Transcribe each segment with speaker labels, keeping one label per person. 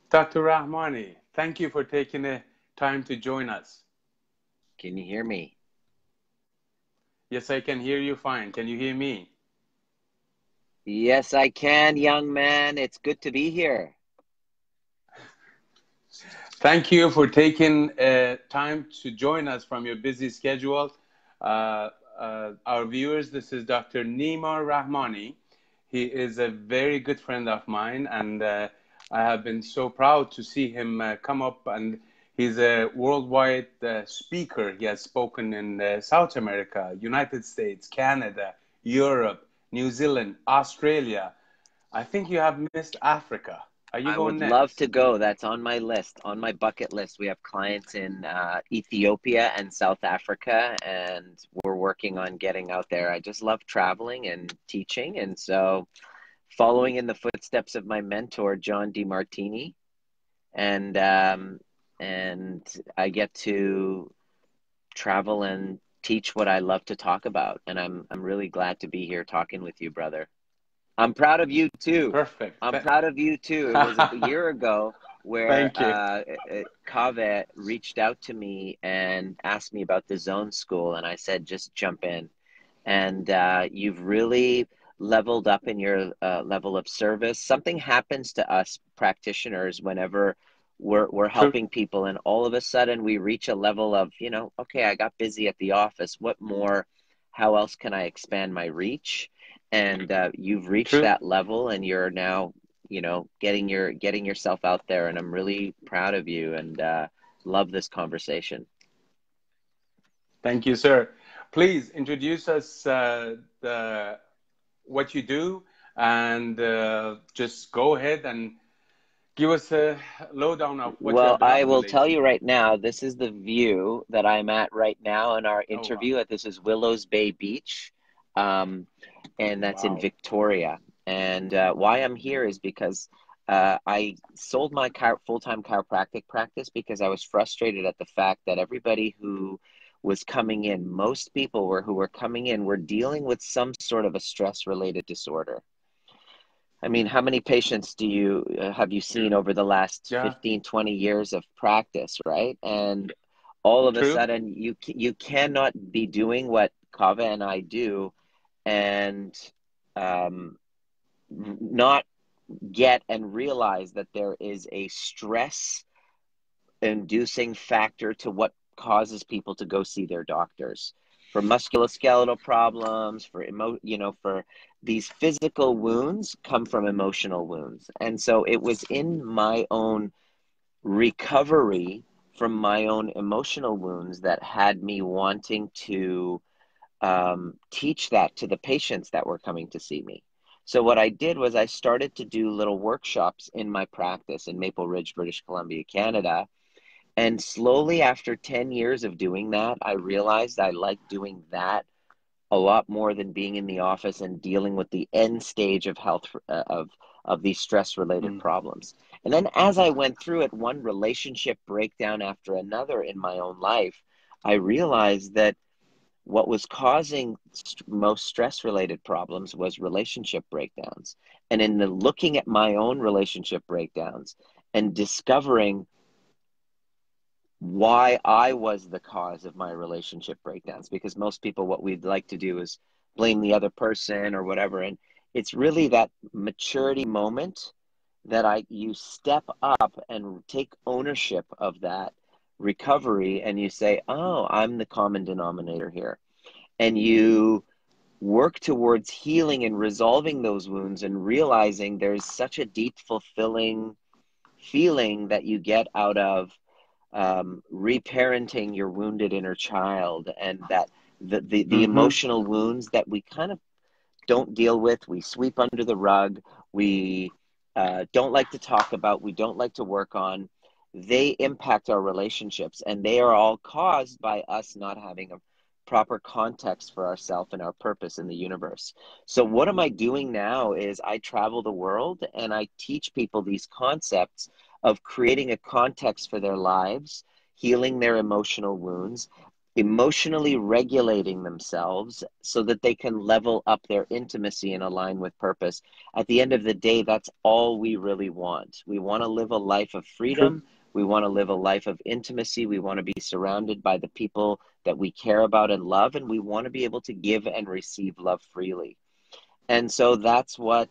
Speaker 1: Dr. Rahmany, thank you for taking the time to join us.
Speaker 2: Can you hear me?
Speaker 1: Yes, I can hear you fine. Can you hear me?
Speaker 2: Yes, I can, young man. It's good to be here.
Speaker 1: Thank you for taking time to join us from your busy schedule. Uh, our viewers, this is Dr. Nima Rahmany. He is a very good friend of mine, and I have been so proud to see him come up. And he's a worldwide speaker. He has spoken in South America, United States, Canada, Europe, New Zealand, Australia. I think you have missed Africa. Are you
Speaker 2: I
Speaker 1: going
Speaker 2: would love
Speaker 1: next?
Speaker 2: to go. That's on my list, on my bucket list. We have clients in Ethiopia and South Africa, and we're working on getting out there. I just love traveling and teaching, and so following in the footsteps of my mentor, John DeMartini, and and I get to travel and teach what I love to talk about, and I'm really glad to be here talking with you, brother. I'm proud of you too.
Speaker 1: Perfect.
Speaker 2: I'm proud of you too. It was a year ago where
Speaker 1: Thank you.
Speaker 2: Kaveh reached out to me and asked me about the zone school, and I said, just jump in. And you've really leveled up in your level of service. Something happens to us practitioners whenever we're
Speaker 1: True.
Speaker 2: helping people, and all of a sudden we reach a level of, okay, I got busy at the office. What more? How else can I expand my reach? And you've reached
Speaker 1: True.
Speaker 2: that level, and you're now, getting yourself out there. And I'm really proud of you, and love this conversation.
Speaker 1: Thank you, sir. Please introduce us what you do and just go ahead and give us a lowdown of what you
Speaker 2: Well,
Speaker 1: have been
Speaker 2: I
Speaker 1: up to
Speaker 2: will tell you
Speaker 1: lately.
Speaker 2: right now, this is the view that I'm at right now in our
Speaker 1: Oh, wow.
Speaker 2: interview. This is Willows Bay Beach, um, and that's in
Speaker 1: Wow.
Speaker 2: Victoria. And why I'm here is because I sold my full-time chiropractic practice because I was frustrated at the fact that everybody who was coming in, most people who were coming in, were dealing with some sort of a stress-related disorder. I mean, how many patients do you have you
Speaker 1: Yeah.
Speaker 2: seen over the last
Speaker 1: Yeah.
Speaker 2: 15, 20 years of practice, right? And all of a
Speaker 1: True.
Speaker 2: sudden you cannot be doing what Kava and I do and um, not get and realize that there is a stress inducing factor to what causes people to go see their doctors for musculoskeletal problems, for these physical wounds come from emotional wounds. And so it was in my own recovery from my own emotional wounds that had me wanting to teach that to the patients that were coming to see me. So what I did was I started to do little workshops in my practice in Maple Ridge, British Columbia, Canada, and slowly, after 10 years of doing that, I realized I like doing that a lot more than being in the office and dealing with the end stage of health of these stress related
Speaker 1: Mm.
Speaker 2: problems. And then as I went through it, one relationship breakdown after another in my own life, I realized that what was causing most stress related problems was relationship breakdowns. And in the looking at my own relationship breakdowns and discovering why I was the cause of my relationship breakdowns, because most people, what we'd like to do is blame the other person or whatever. And it's really that maturity moment that you step up and take ownership of that recovery, and you say, oh, I'm the common denominator here. And you work towards healing and resolving those wounds and realizing there's such a deep, fulfilling feeling that you get out of reparenting your wounded inner child, and that the
Speaker 1: Mm-hmm.
Speaker 2: emotional wounds that we kind of don't deal with, we sweep under the rug, we don't like to talk about, we don't like to work on, they impact our relationships, and they are all caused by us not having a proper context for ourselves and our purpose in the universe. So what am I doing now is I travel the world and I teach people these concepts of creating a context for their lives, healing their emotional wounds, emotionally regulating themselves so that they can level up their intimacy and align with purpose. At the end of the day, that's all we really want. We want to live a life of
Speaker 1: True.
Speaker 2: freedom. We want to live a life of intimacy. We want to be surrounded by the people that we care about and love, and we want to be able to give and receive love freely. And so that's what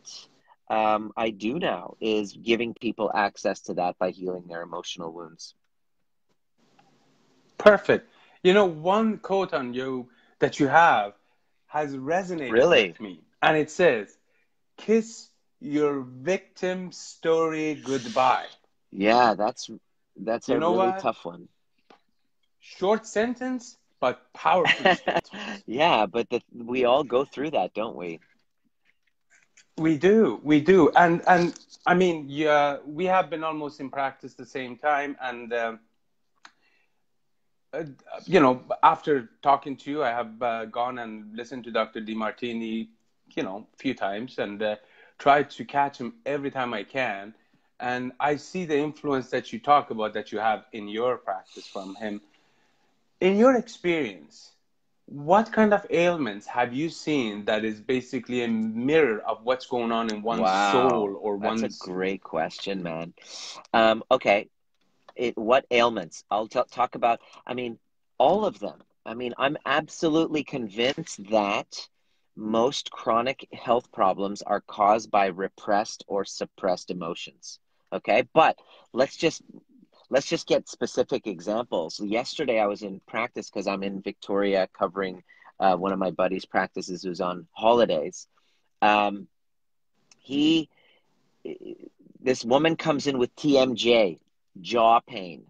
Speaker 2: I do now, is giving people access to that by healing their emotional wounds.
Speaker 1: Perfect. You know, one quote on you that you have has resonated
Speaker 2: Really?
Speaker 1: with me, and it says, "Kiss your victim story goodbye."
Speaker 2: Yeah, that's
Speaker 1: You
Speaker 2: a
Speaker 1: know
Speaker 2: really
Speaker 1: what?
Speaker 2: tough one.
Speaker 1: Short sentence, but powerful statement.
Speaker 2: Yeah, but we all go through that, don't we?
Speaker 1: We do, and I mean, yeah, we have been almost in practice the same time, and uh, you know, after talking to you, I have gone and listened to Dr. DeMartini, you know, a few times, and tried to catch him every time I can, and I see the influence that you talk about that you have in your practice from him. In your experience, what kind of ailments have you seen that is basically a mirror of what's going on in one's
Speaker 2: Wow,
Speaker 1: soul or
Speaker 2: that's a
Speaker 1: one's...
Speaker 2: great question, man. Okay, what ailments? I'll talk about, I mean, all of them. I mean, I'm absolutely convinced that most chronic health problems are caused by repressed or suppressed emotions. Okay, but let's just let's just get specific examples. Yesterday, I was in practice because I'm in Victoria covering one of my buddy's practices who's on holidays. Um, he, this woman comes in with TMJ, jaw pain.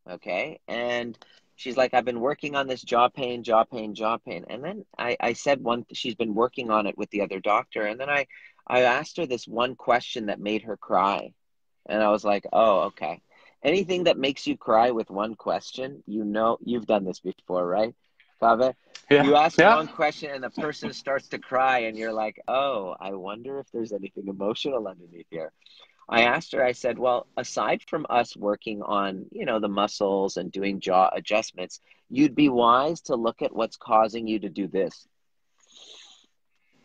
Speaker 2: Okay, and she's like, I've been working on this jaw pain, jaw pain, jaw pain. And then I said she's been working on it with the other doctor. And then I asked her this one question that made her cry. And I was like, oh, okay. Anything that makes you cry with one question, you know, you've done this before, right, Kaveh?
Speaker 1: Yeah,
Speaker 2: You ask
Speaker 1: yeah.
Speaker 2: one question and the person starts to cry, and you're like, oh, I wonder if there's anything emotional underneath here. I asked her, I said, well, aside from us working on, you know, the muscles and doing jaw adjustments, you'd be wise to look at what's causing you to do this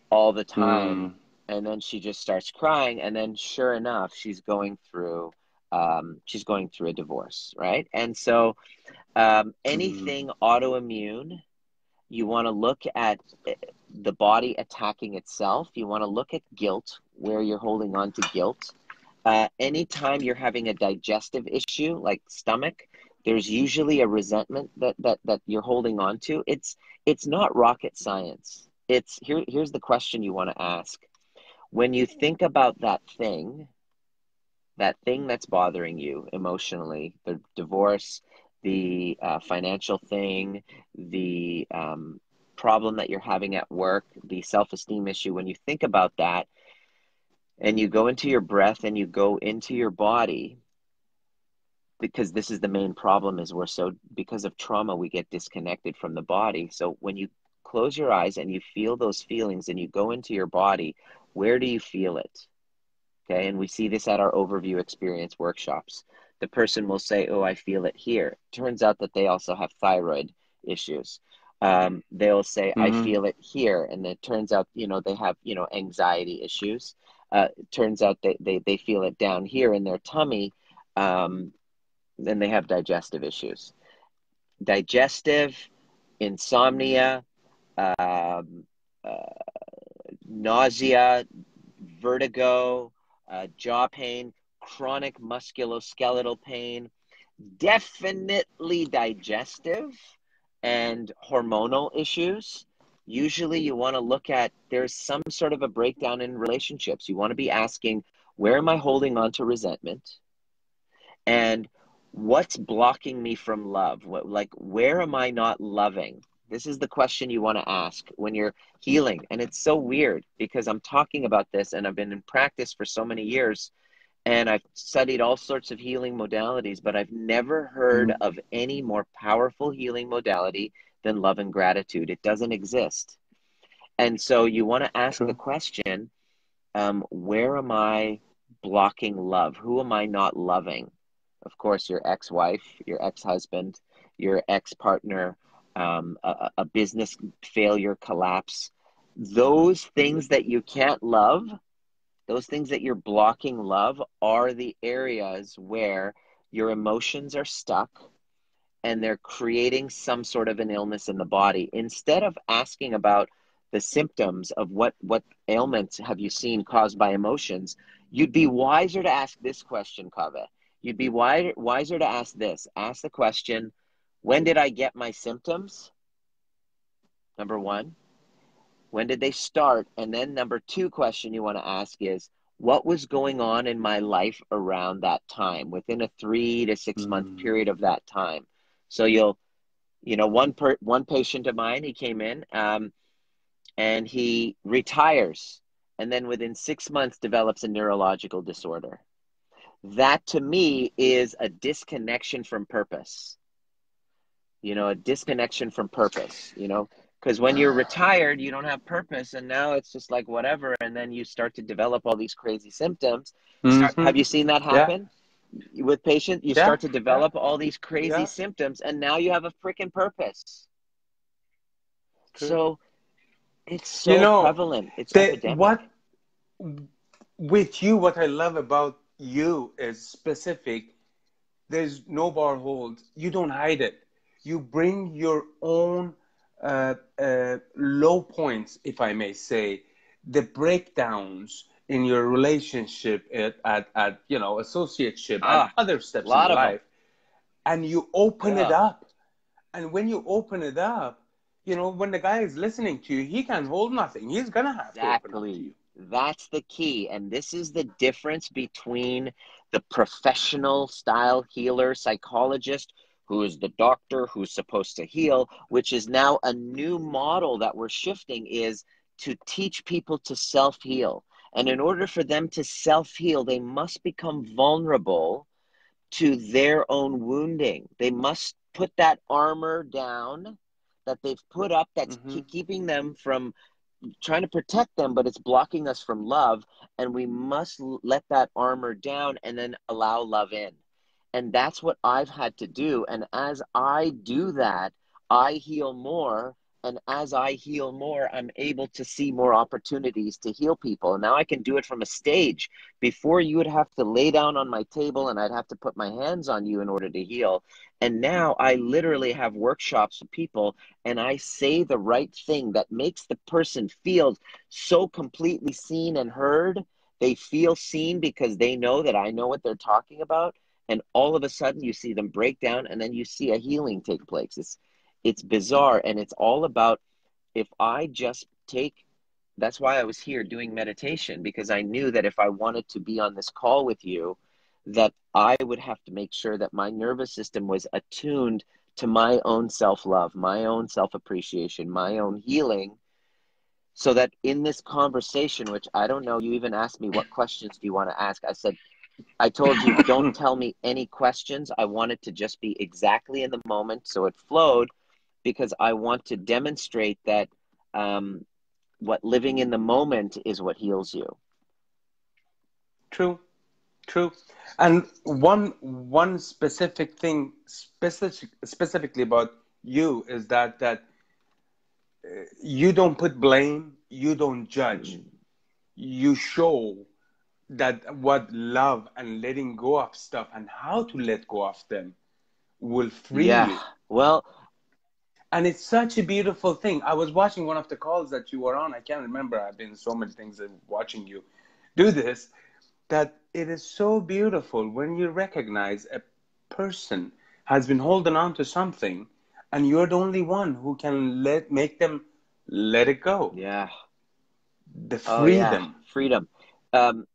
Speaker 2: all the time.
Speaker 1: Mm,
Speaker 2: And then she just starts crying. And then sure enough, she's going through a divorce, right? And so anything
Speaker 1: mm,
Speaker 2: autoimmune, you want to look at the body attacking itself. You want to look at guilt, where you're holding on to guilt. Anytime you're having a digestive issue like stomach, there's usually a resentment that you're holding on to. It's not rocket science. Here's the question you want to ask. When you think about that thing that's bothering you emotionally, the divorce, the financial thing, the problem that you're having at work, the self-esteem issue, when you think about that and you go into your breath and you go into your body, because this is the main problem, is because of trauma, we get disconnected from the body. So when you close your eyes and you feel those feelings and you go into your body, where do you feel it? Okay, and we see this at our overview experience workshops. The person will say, oh, I feel it here. Turns out that they also have thyroid issues. They'll say, I
Speaker 1: mm,
Speaker 2: feel it here. And it turns out, you know, they have, you know, anxiety issues. Turns out they feel it down here in their tummy. Then they have digestive issues. Digestive, insomnia, um, uh, nausea, vertigo, jaw pain, chronic musculoskeletal pain, definitely digestive and hormonal issues. Usually, you want to look at, there's some sort of a breakdown in relationships. You want to be asking, where am I holding on to resentment? And what's blocking me from love? Where am I not loving? This is the question you want to ask when you're healing. And it's so weird because I'm talking about this and I've been in practice for so many years and I've studied all sorts of healing modalities, but I've never heard
Speaker 1: mm.
Speaker 2: of any more powerful healing modality than love and gratitude. It doesn't exist. And so you want to ask the
Speaker 1: True.
Speaker 2: question, where am I blocking love? Who am I not loving? Of course, your ex-wife, your ex-husband, your ex-partner, a business failure, collapse. Those things that you can't love, those things that you're blocking love, are the areas where your emotions are stuck and they're creating some sort of an illness in the body. Instead of asking about the symptoms of what ailments have you seen caused by emotions, you'd be wiser to ask this question, Kaveh. You'd be wiser to ask this. Ask the question, when did I get my symptoms? Number one. When did they start? And then number two question you want to ask is, what was going on in my life around that time, within a 3 to 6 month period of that time? So one patient of mine, he came in and he retires, and then within 6 months develops a neurological disorder. That to me is a disconnection from purpose. A disconnection from purpose, because when you're retired, you don't have purpose, and now it's just like whatever, and then you start to develop all these crazy symptoms. Have you seen that
Speaker 1: Yeah.
Speaker 2: happen with patients? You
Speaker 1: Yeah.
Speaker 2: start to develop all these crazy
Speaker 1: Yeah.
Speaker 2: symptoms, and now you have a freaking purpose.
Speaker 1: True.
Speaker 2: So it's so prevalent. It's epidemic.
Speaker 1: What with you, what I love about you is specific. There's no bar holds. You don't hide it. You bring your own low points, if I may say, the breakdowns in your relationship at associateship and
Speaker 2: A
Speaker 1: other steps in
Speaker 2: lot of them.
Speaker 1: life, and you open it
Speaker 2: Yeah.
Speaker 1: up. And when you open it up, when the guy is listening to you, he can hold nothing. He's gonna have to open up to
Speaker 2: Exactly.
Speaker 1: you.
Speaker 2: That's the key. And this is the difference between the professional style healer, psychologist, who is the doctor who's supposed to heal, which is now a new model that we're shifting, is to teach people to self-heal. And in order for them to self-heal, they must become vulnerable to their own wounding. They must put that armor down that they've put up that's keeping them from trying to protect them, but it's blocking us from love. And we must let that armor down and then allow love in. And that's what I've had to do. And as I do that, I heal more. And as I heal more, I'm able to see more opportunities to heal people. And now I can do it from a stage. Before, you would have to lay down on my table and I'd have to put my hands on you in order to heal. And now I literally have workshops with people and I say the right thing that makes the person feel so completely seen and heard. They feel seen because they know that I know what they're talking about. And all of a sudden you see them break down and then you see a healing take place. It's bizarre. And it's all about, if I just take, that's why I was here doing meditation, because I knew that if I wanted to be on this call with you, that I would have to make sure that my nervous system was attuned to my own self-love, my own self-appreciation, my own healing, so that in this conversation, which I don't know, you even asked me, what questions do you want to ask? I told you, don't tell me any questions. I want it to just be exactly in the moment. So it flowed, because I want to demonstrate that what living in the moment is what heals you.
Speaker 1: True. True. And one specific thing specifically about you is that you don't put blame, you don't judge. You show that what love and letting go of stuff and how to let go of them will free
Speaker 2: Yeah.
Speaker 1: you.
Speaker 2: Well,
Speaker 1: And it's such a beautiful thing. I was watching one of the calls that you were on. I can't remember. I've been so many things and watching you do this, that it is so beautiful when you recognize a person has been holding on to something and you're the only one who can make them let it go.
Speaker 2: yeah.
Speaker 1: The
Speaker 2: Oh, yeah.
Speaker 1: freedom.
Speaker 2: Freedom.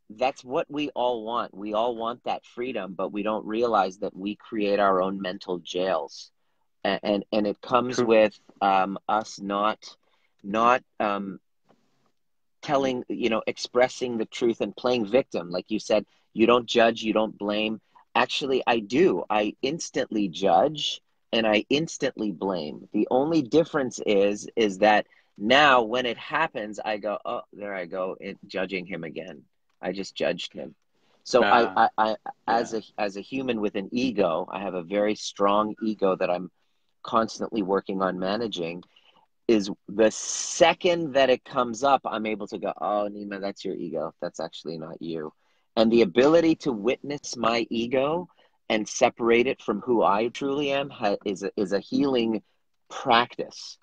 Speaker 2: That's what we all want. We all want that freedom, but we don't realize that we create our own mental jails. And it comes
Speaker 1: True.
Speaker 2: with us not telling, expressing the truth and playing victim. Like you said, you don't judge, you don't blame. Actually, I do. I instantly judge and I instantly blame. The only difference is that now when it happens, I go, oh, there I go, judging him again. I just judged him. So
Speaker 1: Yeah.
Speaker 2: as a human with an ego, I have a very strong ego that I'm constantly working on managing, is the second that it comes up, I'm able to go, oh, Nima, that's your ego. That's actually not you. And the ability to witness my ego and separate it from who I truly am is a healing practice.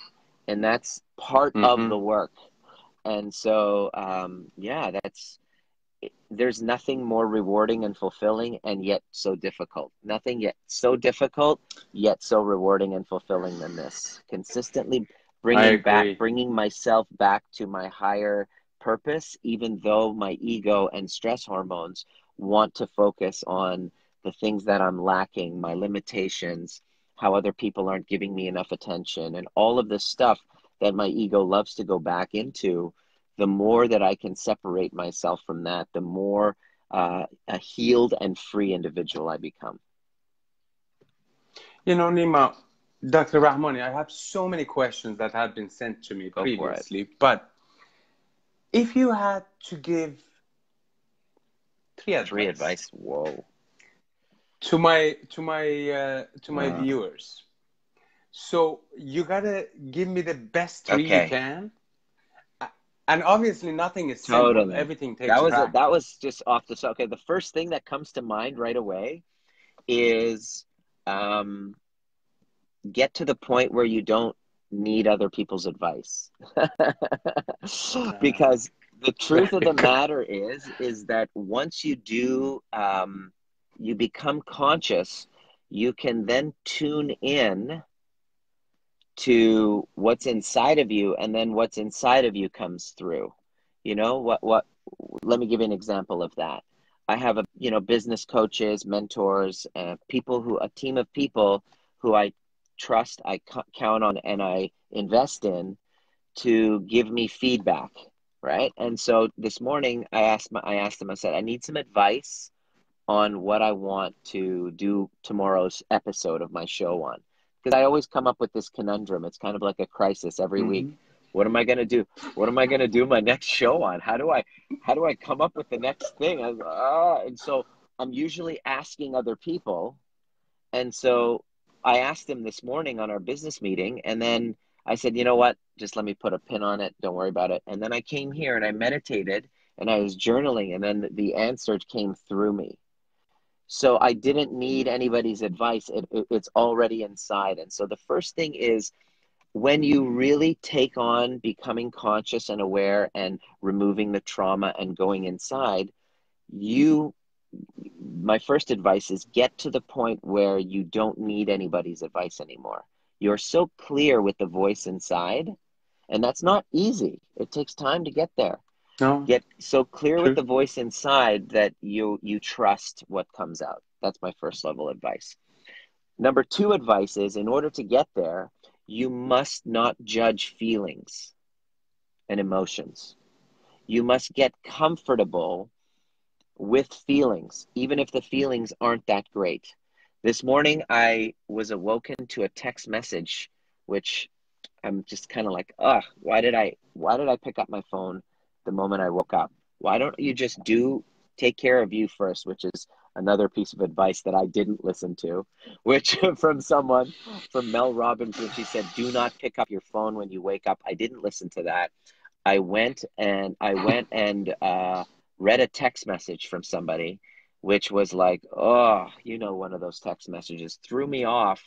Speaker 2: And that's part of the work. And so, there's nothing more rewarding and fulfilling and yet so difficult. Nothing yet so difficult, yet so rewarding and fulfilling than this. Consistently bringing myself back to my higher purpose, even though my ego and stress hormones want to focus on the things that I'm lacking, my limitations, how other people aren't giving me enough attention, and all of this stuff that my ego loves to go back into. The more that I can separate myself from that, the more a healed and free individual I become.
Speaker 1: You know, Nima, Dr. Rahmany, I have so many questions that have been sent to me previously, but if you had to give three advice,
Speaker 2: whoa,
Speaker 1: to my viewers, so you gotta give me the best three you can. And obviously, nothing is simple.
Speaker 2: Totally.
Speaker 1: Everything takes practice.
Speaker 2: That was just off the top. Okay, the first thing that comes to mind right away is get to the point where you don't need other people's advice. Because the truth of the matter is that once you do, you become conscious, you can then tune in to what's inside of you, and then what's inside of you comes through. You know, let me give you an example of that. I have business coaches, mentors, a team of people who I trust, I count on, and I invest in to give me feedback, right? And so this morning I asked them, I said, I need some advice on what I want to do tomorrow's episode of my show on. Because I always come up with this conundrum. It's kind of like a crisis every week. What am I going to do? What am I going to do my next show on? How do I come up with the next thing? And so I'm usually asking other people. And so I asked them this morning on our business meeting, and then I said, you know what? Just let me put a pin on it. Don't worry about it. And then I came here and I meditated and I was journaling, and then the answer came through me. So I didn't need anybody's advice. It's already inside. And so the first thing is, when you really take on becoming conscious and aware and removing the trauma and going inside, my first advice is get to the point where you don't need anybody's advice anymore. You're so clear with the voice inside, and that's not easy. It takes time to get there.
Speaker 1: No.
Speaker 2: Get so clear with the voice inside that you trust what comes out. That's my first level advice. Number 2 advice is, in order to get there, you must not judge feelings and emotions. You must get comfortable with feelings, even if the feelings aren't that great. This morning, I was awoken to a text message, which I'm just kind of like, why did I pick up my phone the moment I woke up? Why don't you just take care of you first, which is another piece of advice that I didn't listen to, which from Mel Robbins, when she said, do not pick up your phone when you wake up. I didn't listen to that. I went and read a text message from somebody, which was like, one of those text messages threw me off.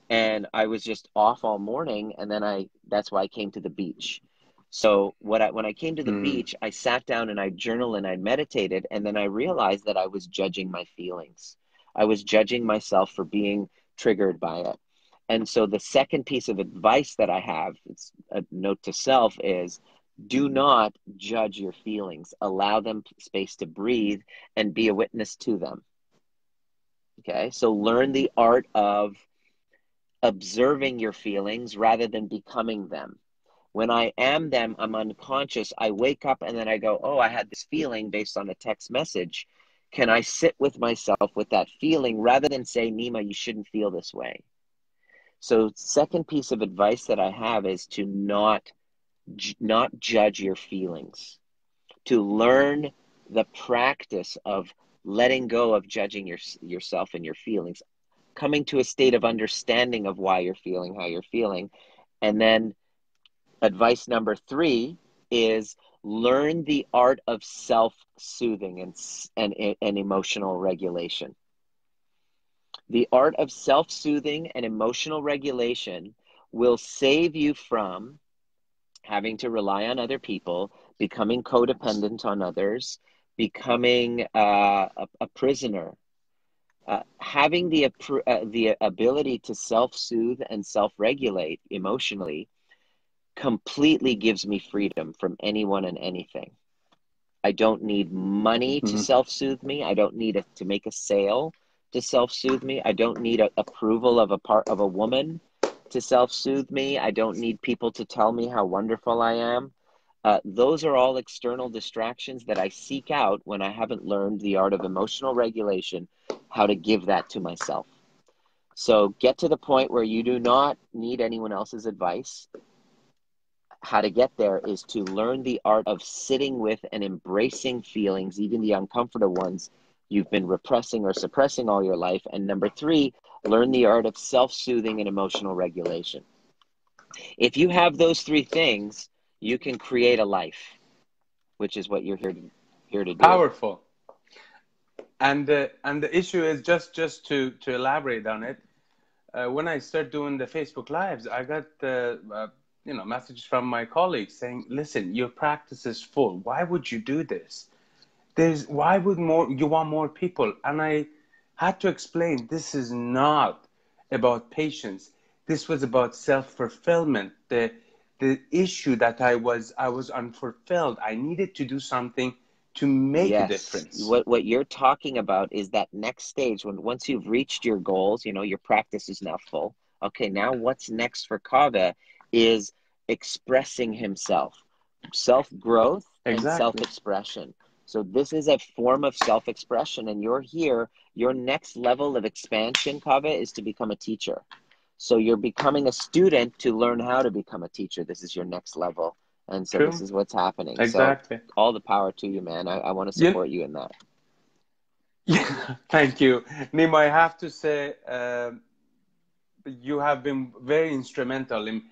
Speaker 2: And I was just off all morning. And then that's why I came to the beach. So when I came to the beach, I sat down and I journaled and I meditated. And then I realized that I was judging my feelings. I was judging myself for being triggered by it. And so the second piece of advice that I have, it's a note to self, is do not judge your feelings. Allow them space to breathe and be a witness to them. Okay, so learn the art of observing your feelings rather than becoming them. When I am them, I'm unconscious. I wake up and then I go, I had this feeling based on a text message. Can I sit with myself with that feeling rather than say, Nima, you shouldn't feel this way? So second piece of advice that I have is to not judge your feelings, to learn the practice of letting go of judging yourself and your feelings. coming to a state of understanding of why you're feeling how you're feeling. And then advice number 3 is learn the art of self-soothing and emotional regulation. The art of self-soothing and emotional regulation will save you from having to rely on other people, becoming codependent on others, becoming a prisoner. Having the ability to self-soothe and self-regulate emotionally completely gives me freedom from anyone and anything. I don't need money to self-soothe me. I don't need to make a sale to self-soothe me. I don't need approval of a woman to self-soothe me. I don't need people to tell me how wonderful I am. Those are all external distractions that I seek out when I haven't learned the art of emotional regulation, how to give that to myself. So get to the point where you do not need anyone else's advice. How to get there is to learn the art of sitting with and embracing feelings, even the uncomfortable ones you've been repressing or suppressing all your life. And number 3, learn the art of self-soothing and emotional regulation. If you have those 3 things, you can create a life, which is what you're here to do.
Speaker 1: Powerful. And the issue is just to elaborate on it. When I start doing the Facebook Lives, I got messages from my colleagues saying, "Listen, your practice is full. Why would you do this? Why would you want more people?" And I had to explain, this is not about patients. This was about self-fulfillment. The issue that I was unfulfilled. I needed to do something to make a difference.
Speaker 2: What you're talking about is that next stage, once you've reached your goals, your practice is now full. Okay, now what's next for Kaveh is expressing himself, self-growth and self-expression. So this is a form of self-expression, and you're here. Your next level of expansion, Kaveh, is to become a teacher. So you're becoming a student to learn how to become a teacher. This is your next level. And so this is what's happening.
Speaker 1: Exactly.
Speaker 2: So all the power to you, man. I want to support you in that.
Speaker 1: Yeah, thank you. Nima, I have to say, you have been very instrumental in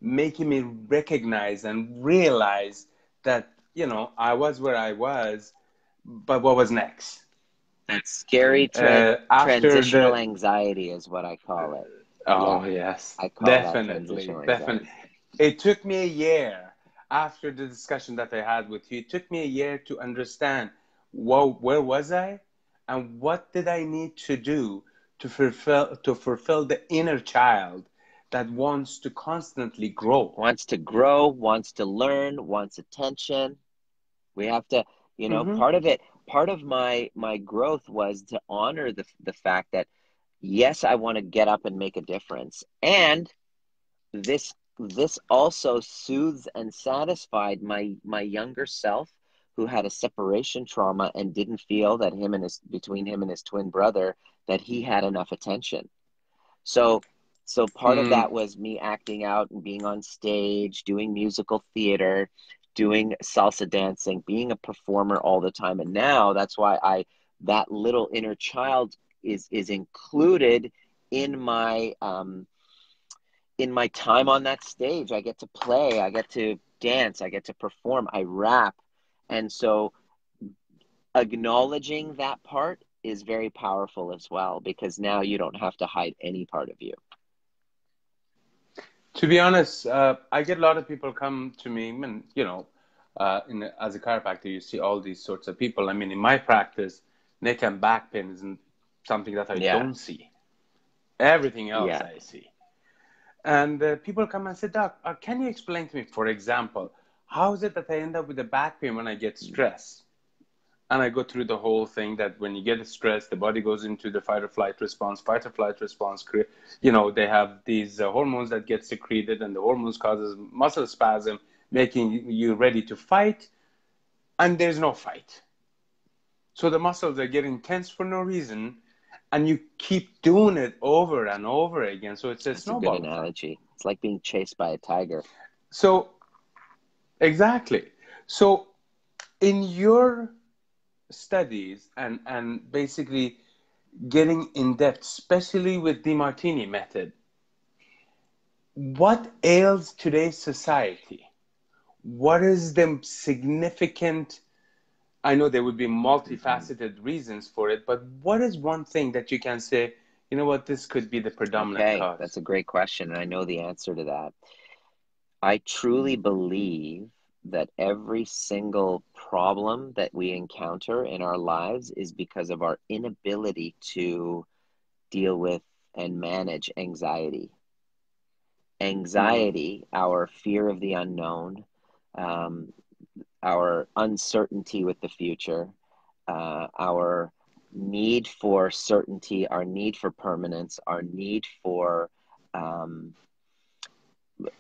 Speaker 1: making me recognize and realize that, I was where I was, but what was next?
Speaker 2: That scary transitional anxiety is what I call it.
Speaker 1: Oh, yes.
Speaker 2: I call
Speaker 1: definitely,
Speaker 2: that transitional
Speaker 1: definitely. It took me a year after the discussion that I had with you. It took me a year to understand where was I and what did I need to do to fulfill the inner child that wants to constantly grow.
Speaker 2: Wants to grow, wants to learn, wants attention. We have to, part of my growth was to honor the fact that, yes, I want to get up and make a difference. And this also soothes and satisfied my younger self, who had a separation trauma and didn't feel that between him and his twin brother, that he had enough attention. So part of that was me acting out and being on stage, doing musical theater, doing salsa dancing, being a performer all the time. And now that's why that little inner child is included in my time on that stage. I get to play, I get to dance, I get to perform, I rap. And so acknowledging that part is very powerful as well, because now you don't have to hide any part of you.
Speaker 1: To be honest, I get a lot of people come to me, and as a chiropractor, you see all these sorts of people. I mean, in my practice, neck and back pain isn't something that I don't see. Everything else I see. And people come and say, "Doc, can you explain to me, for example, how is it that I end up with a back pain when I get stressed?" And I go through the whole thing that when you get stressed, the body goes into the fight or flight response. Fight or flight response, they have these hormones that get secreted, and the hormones causes muscle spasm, making you ready to fight. And there's no fight. So the muscles are getting tense for no reason, and you keep doing it over and over again. So it's a snowball.
Speaker 2: That's a good analogy. It's like being chased by a tiger.
Speaker 1: So, exactly. So, in your studies and basically getting in depth, especially with DeMartini method. What ails today's society? What is the significant, I know there would be
Speaker 2: Mhm.
Speaker 1: multifaceted reasons for it, but what is one thing that you can say, you know what, this could be the predominant
Speaker 2: Okay,
Speaker 1: cause?
Speaker 2: that's a great question, and I know the answer to that. I truly believe that every single problem that we encounter in our lives is because of our inability to deal with and manage anxiety.
Speaker 1: Mm,
Speaker 2: Anxiety, our fear of the unknown, um, our uncertainty with the future, our need for certainty, our need for permanence, our need for um,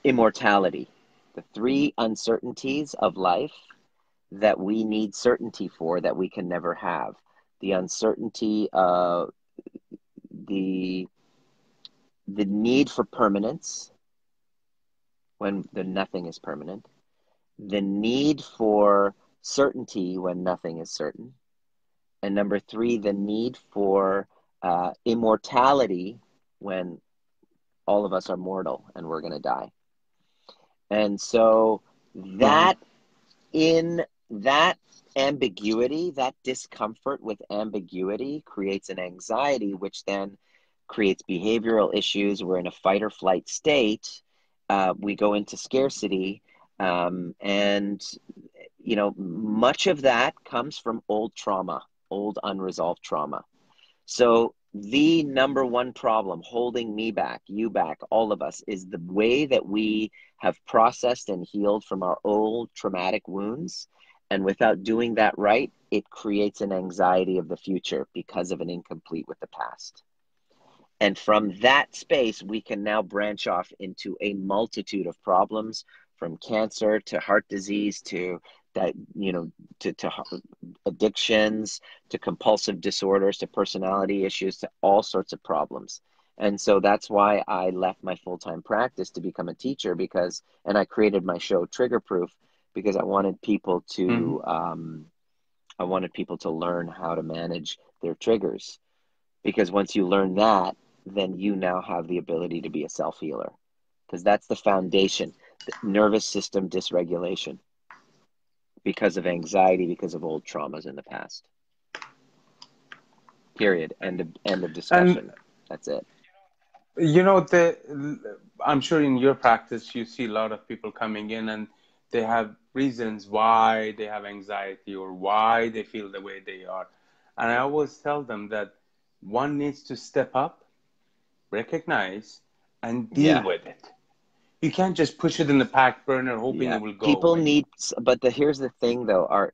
Speaker 2: immortality. The three uncertainties of life that we need certainty for that we can never have. The uncertainty of the the need for permanence when the nothing is permanent, the need for certainty when nothing is certain, and number three, the need for immortality when all of us are mortal and we're going to die. And so
Speaker 1: mhm,
Speaker 2: that in that ambiguity, that discomfort with ambiguity creates an anxiety, which then creates behavioral issues. We're in a fight or flight state. We go into scarcity. And, you know, much of that comes from old trauma, old unresolved trauma. So the number one problem holding me back, you back, all of us, is the way that we have processed and healed from our old traumatic wounds. And without doing that right, it creates an anxiety of the future because of an incomplete with the past. And from that space, we can now branch off into a multitude of problems, from cancer to heart disease to that, you know, to addictions, to compulsive disorders, to personality issues, to all sorts of problems. And so that's why I left my full-time practice to become a teacher, because, and I created my show Trigger Proof, because
Speaker 1: mhm.
Speaker 2: I wanted people to learn how to manage their triggers, because once you learn that, then you now have the ability to be a self healer, because that's the foundation, the nervous system dysregulation because of anxiety, because of old traumas in the past. Period. End of
Speaker 1: And
Speaker 2: discussion. That's it.
Speaker 1: you know, I'm sure in your practice you see a lot of people coming in and they have reasons why they have anxiety or why they feel the way they are. And I always tell them that one needs to step up, recognize, and deal
Speaker 2: Yeah.
Speaker 1: with it. You can't just push it in the back burner hoping
Speaker 2: Yeah.
Speaker 1: it will go
Speaker 2: People
Speaker 1: away.
Speaker 2: need, but here's the thing though, are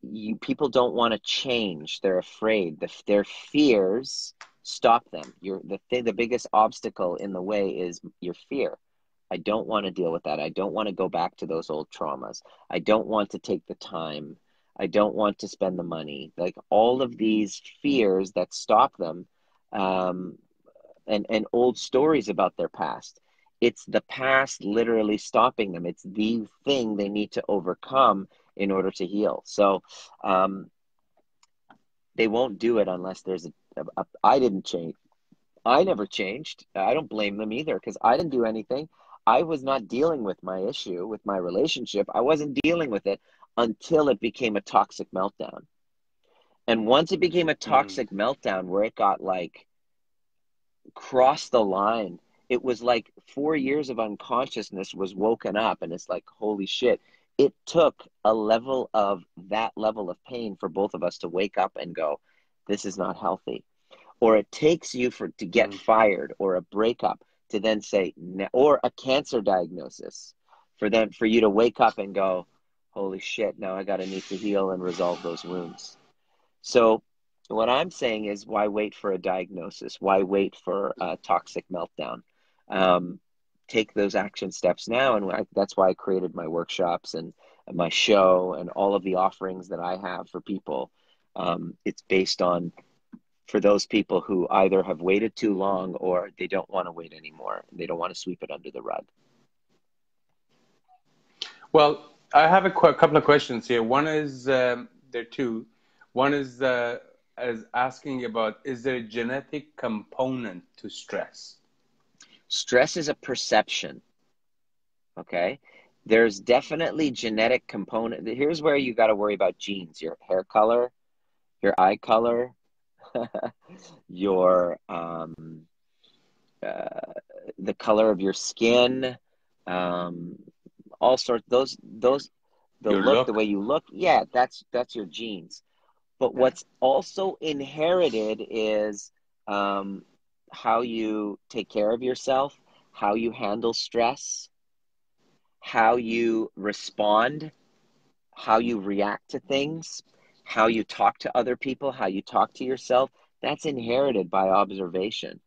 Speaker 2: you people don't want to change. They're afraid. Their fears stop them. The biggest obstacle in the way is your fear. I don't want to deal with that. I don't want to go back to those old traumas. I don't want to take the time. I don't want to spend the money. Like all of these fears that stop them, um, and old stories about their past. It's the past literally stopping them. It's the thing they need to overcome in order to heal. So um, they won't do it unless there's I didn't change. I never changed. I don't blame them either, because I didn't do anything. I was not dealing with my issue, with my relationship. I wasn't dealing with it until it became a toxic meltdown. And once it became a
Speaker 1: Mm,
Speaker 2: toxic meltdown where it got like crossed the line, it was like 4 years of unconsciousness was woken up, and it's like, holy shit. It took a level of that level of pain for both of us to wake up and go, this is not healthy. Or it takes you to get
Speaker 1: mm.
Speaker 2: fired, or a breakup, to then say, or a cancer diagnosis, for you to wake up and go, holy shit, now I got to need to heal and resolve those wounds. So what I'm saying is, why wait for a diagnosis? Why wait for a toxic meltdown? Um, Take those action steps now. And that's why I created my workshops and my show and all of the offerings that I have for people. It's based on, for those people who either have waited too long or they don't want to wait anymore. They don't want to sweep it under the rug.
Speaker 1: Well, I have a couple of questions here. One is, there are two. One is, is asking about, is there a genetic component to stress?
Speaker 2: Stress is a perception. Okay. There's definitely genetic component. Here's where you got to worry about genes: your hair color, your eye color, your the color of your skin, all sorts. The
Speaker 1: Your
Speaker 2: look, the way
Speaker 1: look?
Speaker 2: you look. Yeah, that's your genes. But
Speaker 1: Yeah.
Speaker 2: what's also inherited is how you take care of yourself, how you handle stress, how you respond, how you react to things, how you talk to other people, how you talk to yourself. That's inherited by observation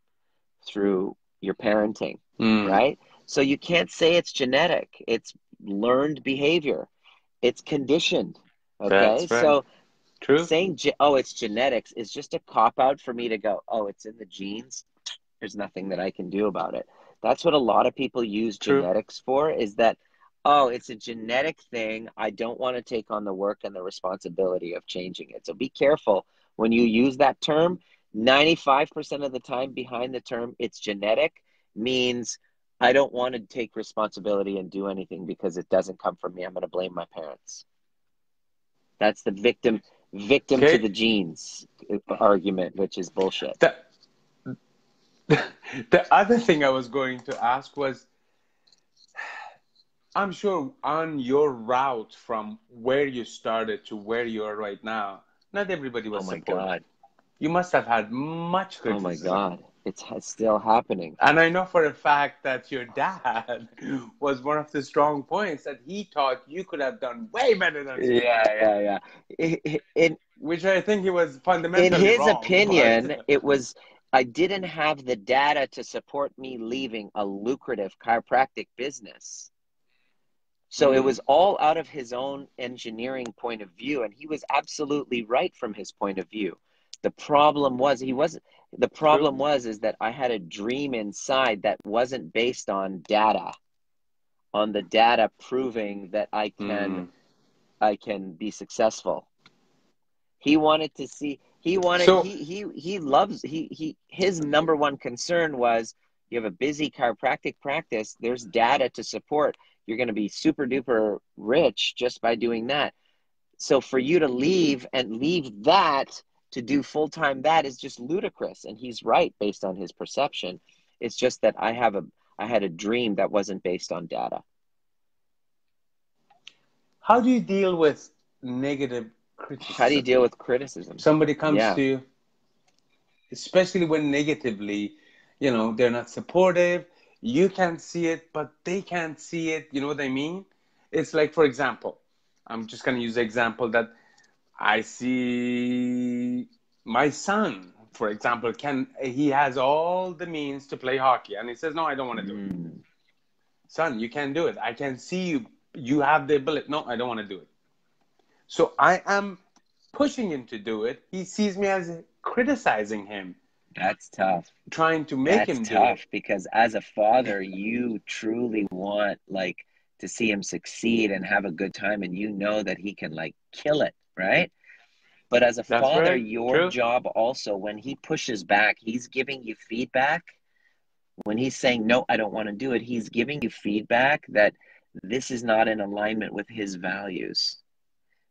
Speaker 2: through your parenting,
Speaker 1: Mm,
Speaker 2: right? So you can't say it's genetic. It's learned behavior. It's conditioned. Okay.
Speaker 1: that's right.
Speaker 2: So
Speaker 1: True.
Speaker 2: saying, oh, it's genetics is just a cop out for me to go, oh, it's in the genes. There's nothing that I can do about it. That's what a lot of people use
Speaker 1: True.
Speaker 2: genetics for, is that, oh, it's a genetic thing. I don't want to take on the work and the responsibility of changing it. So be careful when you use that term. 95% of the time behind the term it's genetic means I don't want to take responsibility and do anything because it doesn't come from me. I'm going to blame my parents. That's the victim to
Speaker 1: Okay.
Speaker 2: the genes argument, which is bullshit.
Speaker 1: The, the other thing I was going to ask was, I'm sure on your route from where you started to where you are right now, not everybody
Speaker 2: Oh
Speaker 1: was
Speaker 2: my
Speaker 1: supportive.
Speaker 2: God.
Speaker 1: You must have had much
Speaker 2: Oh my
Speaker 1: criticism.
Speaker 2: God. It's still happening.
Speaker 1: And I know for a fact that your dad was one of the strong points that he thought you could have done way better than school,
Speaker 2: Yeah. In
Speaker 1: which I think he was
Speaker 2: in
Speaker 1: fundamentally
Speaker 2: his
Speaker 1: wrong. But
Speaker 2: opinion, it was, I didn't have the data to support me leaving a lucrative chiropractic business. So it
Speaker 1: mm,
Speaker 2: was all out of his own engineering point of view, and he was absolutely right from his point of view. The problem was he wasn't. The
Speaker 1: true.
Speaker 2: problem was is that I had a dream inside that wasn't based on data, on the data proving that
Speaker 1: Mm.
Speaker 2: I can be successful. He wanted to see. He wanted.
Speaker 1: So,
Speaker 2: He loves. His number one concern was, you have a busy chiropractic practice. There's data to support. You're going to be super duper rich just by doing that. So for you to leave and leave that to do full time, that is just ludicrous. And he's right based on his perception. It's just that I had a dream that wasn't based on data.
Speaker 1: how do you deal with negative
Speaker 2: How do you
Speaker 1: criticism?
Speaker 2: deal with criticism?
Speaker 1: Somebody comes
Speaker 2: Yeah.
Speaker 1: to you, especially when negatively, they're not supportive. You can see it, but they can't see it. You know what I mean? It's like, for example, I'm just going to use the example that I see my son, for example, he has all the means to play hockey, and he says, no, I don't want to do it.
Speaker 2: Mm.
Speaker 1: Son, you can do it. I can see you have the ability. No, I don't want to do it. So I am pushing him to do it. He sees me as criticizing him,
Speaker 2: That's tough.
Speaker 1: trying to make
Speaker 2: That's
Speaker 1: him do it.
Speaker 2: tough because as a father, you truly want like to see him succeed and have a good time, and you know that he can like kill it, right? But as a
Speaker 1: That's
Speaker 2: father,
Speaker 1: right.
Speaker 2: your
Speaker 1: True.
Speaker 2: job also, when he pushes back, he's giving you feedback. When he's saying, no, I don't want to do it, he's giving you feedback that this is not in alignment with his values.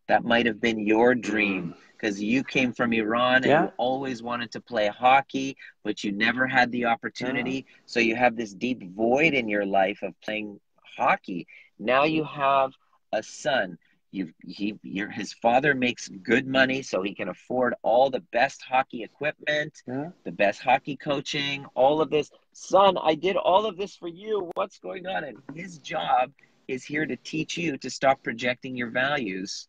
Speaker 2: That might have been your
Speaker 1: Mm.
Speaker 2: dream because you came from Iran and
Speaker 1: Yeah.
Speaker 2: you always wanted to play hockey, but you never had the
Speaker 1: Yeah.
Speaker 2: opportunity. So you have this deep void in your life of playing hockey. Now you have a son. His father makes good money, so he can afford all the best hockey equipment,
Speaker 1: Yeah.
Speaker 2: the best hockey coaching, all of this. Son, I did all of this for you. What's going on? And his job is here to teach you to stop projecting your values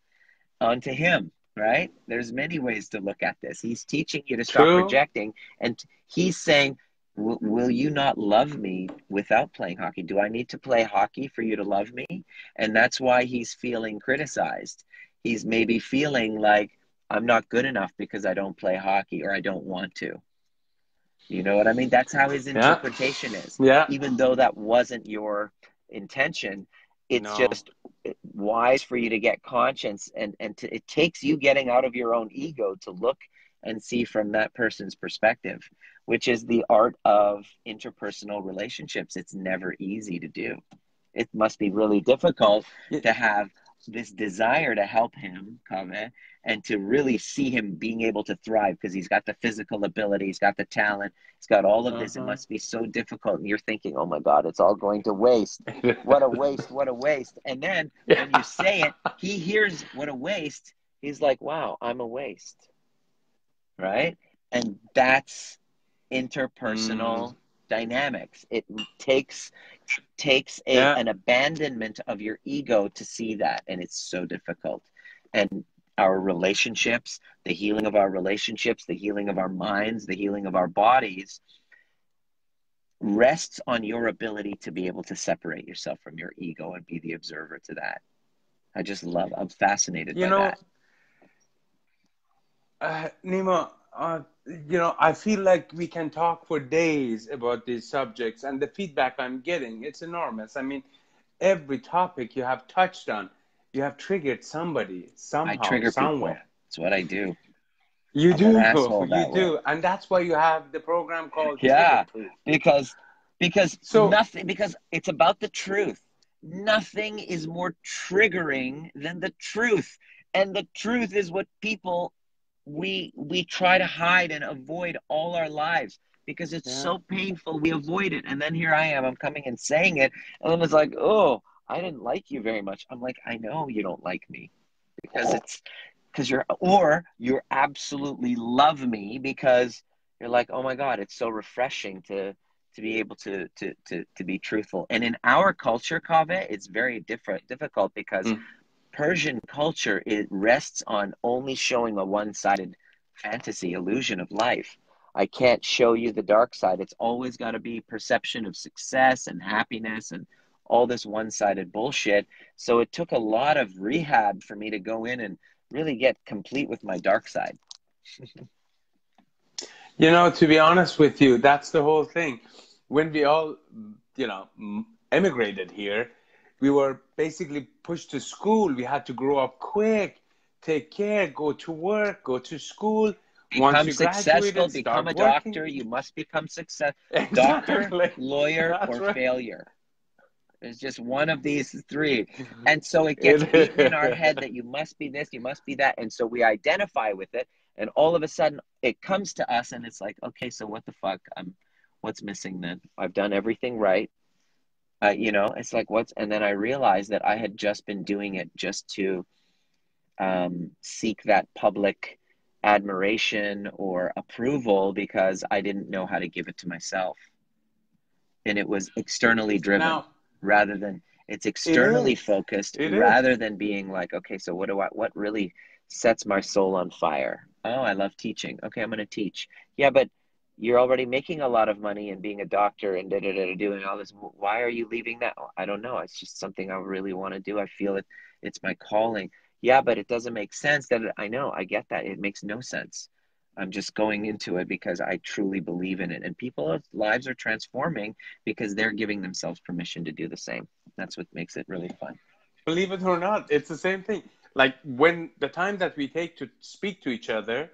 Speaker 2: onto him, right? There's many ways to look at this. He's teaching you to stop
Speaker 1: True.
Speaker 2: projecting, and he's saying, will you not love me without playing hockey? Do I need to play hockey for you to love me? And that's why he's feeling criticized. He's maybe feeling like, I'm not good enough because I don't play hockey or I don't want to. You know what I mean? That's how his
Speaker 1: Yeah.
Speaker 2: interpretation is.
Speaker 1: Yeah.
Speaker 2: Even though that wasn't your intention, it's
Speaker 1: No.
Speaker 2: just wise for you to get conscience, and it takes you getting out of your own ego to look and see from that person's perspective, which is the art of interpersonal relationships. It's never easy to do. It must be really difficult to have this desire to help him, Kaveh, and to really see him being able to thrive because he's got the physical ability, he's got the talent, he's got all of this. It must be so difficult. And you're thinking, oh my God, it's all going to waste. What a waste, what a waste. And then when you say it, he hears what a waste. He's like, wow, I'm a waste. Right? And that's interpersonal dynamics. It takes an abandonment of your ego to see that, and it's so difficult. And our relationships, the healing of our relationships, the healing of our minds, the healing of our bodies rests on your ability to be able to separate yourself from your ego and be the observer to that. I'm fascinated by that.
Speaker 1: Nima, I feel like we can talk for days about these subjects, and the feedback I'm getting, it's enormous. I mean, every topic you have touched on, you have triggered somebody somehow,
Speaker 2: I trigger
Speaker 1: somewhere.
Speaker 2: People. That's what I do.
Speaker 1: You
Speaker 2: I'm
Speaker 1: do,
Speaker 2: an asshole
Speaker 1: you do,
Speaker 2: way.
Speaker 1: And that's why you have the program called Trigger Proof.
Speaker 2: because it's about the truth. Nothing is more triggering than the truth, and the truth is what people we try to hide and avoid all our lives because it's so painful. We avoid it, and then here I am. I'm coming and saying it, and then it's like, oh, I didn't like you very much. I'm like, I know you don't like me because you absolutely love me because you're like, oh my God, it's so refreshing to be able to be truthful. And in our culture, Kaveh, it's very difficult because Persian culture, it rests on only showing a one-sided fantasy illusion of life. I can't show you the dark side. It's always got to be perception of success and happiness and all this one-sided bullshit. So it took a lot of rehab for me to go in and really get complete with my dark side.
Speaker 1: To be honest with you, that's the whole thing. When we all, emigrated here, we were basically pushed to school. We had to grow up quick, take care, go to work, go to school.
Speaker 2: Become successful, become a doctor. You must become successful.
Speaker 1: Exactly.
Speaker 2: Doctor, lawyer, or failure. There's just one of these three. And so it gets beaten in our head that you must be this, you must be that. And so we identify with it. And all of a sudden it comes to us and it's like, okay, so what the fuck? What's missing then? I've done everything right. It's like, and then I realized that I had just been doing it just to seek that public admiration or approval because I didn't know how to give it to myself. And it was externally driven rather than it's externally focused rather than being like, okay, so what really sets my soul on fire? Oh, I love teaching. Okay, I'm going to teach. Yeah, but you're already making a lot of money and being a doctor and doing all this. Why are you leaving that? I don't know. It's just something I really want to do. I feel it's my calling. Yeah, but it doesn't make sense. I know. I get that. It makes no sense. I'm just going into it because I truly believe in it. And people's lives are transforming because they're giving themselves permission to do the same. That's what makes it really fun.
Speaker 1: Believe it or not, it's the same thing. Like when the time that we take to speak to each other,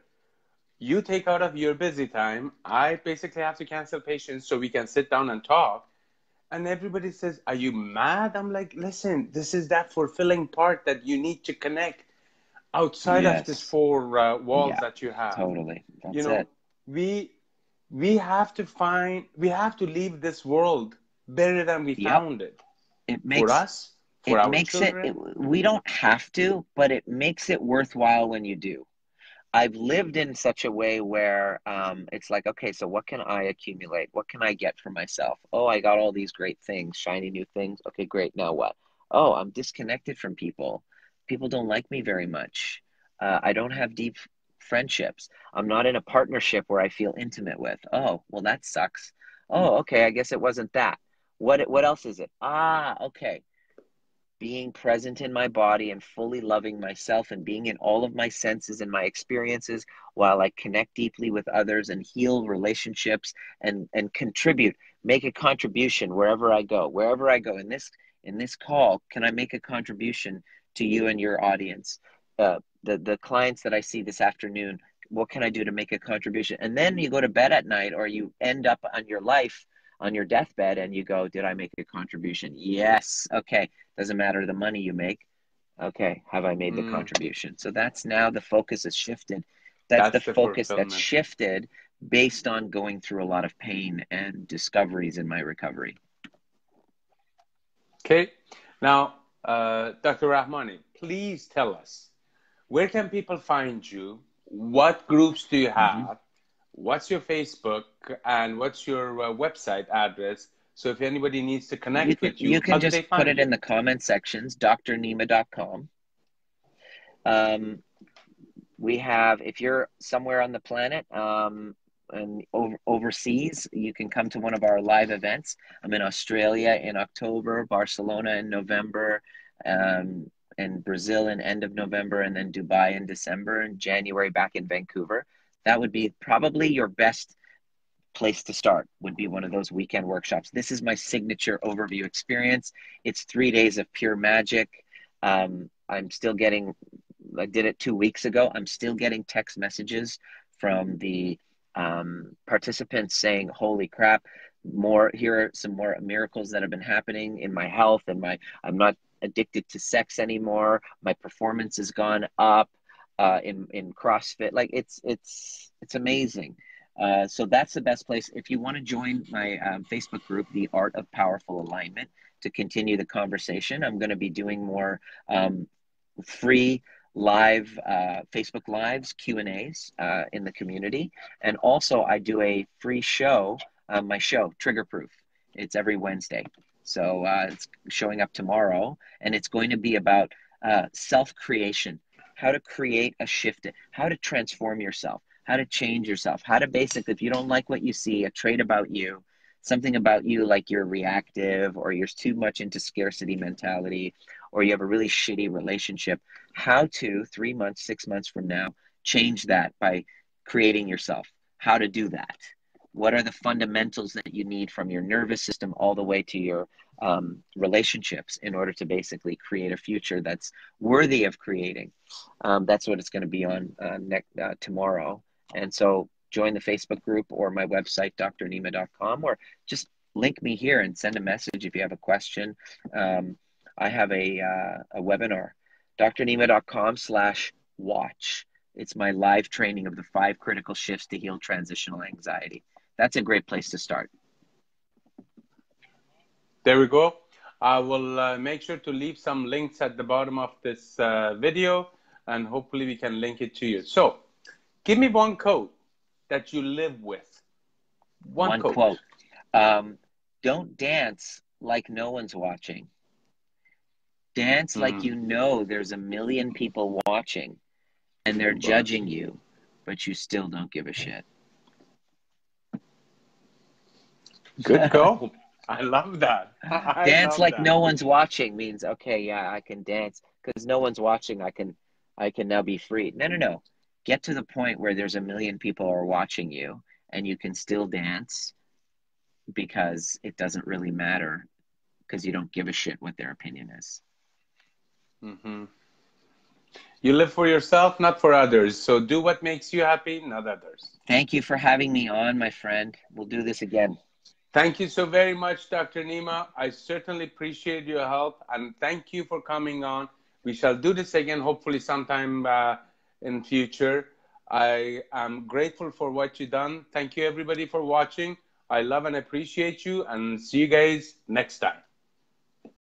Speaker 1: you take out of your busy time. I basically have to cancel patients so we can sit down and talk. And everybody says, are you mad? I'm like, listen, this is that fulfilling part that you need to connect outside of this four walls that you have.
Speaker 2: Totally. That's it.
Speaker 1: We have to leave this world better than we found it. For us, for our children.
Speaker 2: We don't have to, but it makes it worthwhile when you do. I've lived in such a way where it's like, okay, so what can I accumulate? What can I get for myself? Oh, I got all these great things, shiny new things. Okay, great. Now what? Oh, I'm disconnected from people. People don't like me very much. I don't have deep friendships. I'm not in a partnership where I feel intimate with. Oh, well, that sucks. Oh, okay, I guess it wasn't that. What else is it? Ah, okay. Being present in my body and fully loving myself and being in all of my senses and my experiences while I connect deeply with others and heal relationships and contribute, make a contribution wherever I go. Wherever I go in this call, can I make a contribution to you and your audience? The clients that I see this afternoon, what can I do to make a contribution? And then you go to bed at night, or you end up on your life, on your deathbed, and you go, did I make a contribution? Yes. Okay. Doesn't matter the money you make. Okay. Have I made the contribution? So that's now the focus has shifted. That's the
Speaker 1: That's the
Speaker 2: focus that's
Speaker 1: fulfillment.
Speaker 2: shifted based on going through a lot of pain and discoveries in my recovery.
Speaker 1: Okay. Now, Dr. Rahmany, please tell us, where can people find you? What groups do you have? What's your Facebook? And what's your website address? So if anybody needs to connect with
Speaker 2: You
Speaker 1: you,
Speaker 2: can
Speaker 1: how do they
Speaker 2: just put
Speaker 1: find
Speaker 2: it
Speaker 1: you?
Speaker 2: in the comment sections, drnima.com. We have, if you're somewhere on the planet and overseas, you can come to one of our live events. I'm in Australia in October, Barcelona in November, and Brazil in end of November, and then Dubai in December, and January back in Vancouver. That would be probably your best place to start, would be one of those weekend workshops. This is my signature overview experience. It's 3 days of pure magic. I'm still getting, I did it 2 weeks ago. I'm still getting text messages from the participants saying, holy crap, here are some more miracles that have been happening in my health, and I'm not addicted to sex anymore. My performance has gone up in CrossFit. Like it's amazing. So that's the best place. If you want to join my Facebook group, The Art of Powerful Alignment, to continue the conversation, I'm going to be doing more free live Facebook Lives, Q&As in the community. And also I do a free show, my show, Trigger Proof. It's every Wednesday. So it's showing up tomorrow, and it's going to be about self-creation, how to create a shift, how to transform yourself, how to change yourself, how to basically, if you don't like what you see, a trait about you, something about you, like you're reactive, or you're too much into scarcity mentality, or you have a really shitty relationship, how to 3 months, 6 months from now, change that by creating yourself, how to do that. What are the fundamentals that you need from your nervous system all the way to your relationships in order to basically create a future that's worthy of creating? That's what it's going to be on tomorrow. And so join the Facebook group or my website, drnima.com, or just link me here and send a message if you have a question. I have a webinar, drnima.com/watch. It's my live training of the 5 critical shifts to heal transitional anxiety. That's a great place to start.
Speaker 1: There we go. I will make sure to leave some links at the bottom of this video, and hopefully we can link it to you. So give me one quote that you live with. One
Speaker 2: quote. Don't dance like no one's watching. Dance like you know there's a million people watching and they're judging you, but you still don't give a shit.
Speaker 1: Good goal. I love that.
Speaker 2: Dance like no one's watching means, okay, yeah, I can dance because no one's watching. I can now be free. No. Get to the point where there's a million people are watching you and you can still dance because it doesn't really matter, because you don't give a shit what their opinion is.
Speaker 1: You live for yourself, not for others. So do what makes you happy, not others.
Speaker 2: Thank you for having me on, my friend. We'll do this again.
Speaker 1: Thank you so very much, Dr. Nima. I certainly appreciate your help, and thank you for coming on. We shall do this again, hopefully sometime in future. I am grateful for what you've done. Thank you, everybody, for watching. I love and appreciate you, and see you guys next time.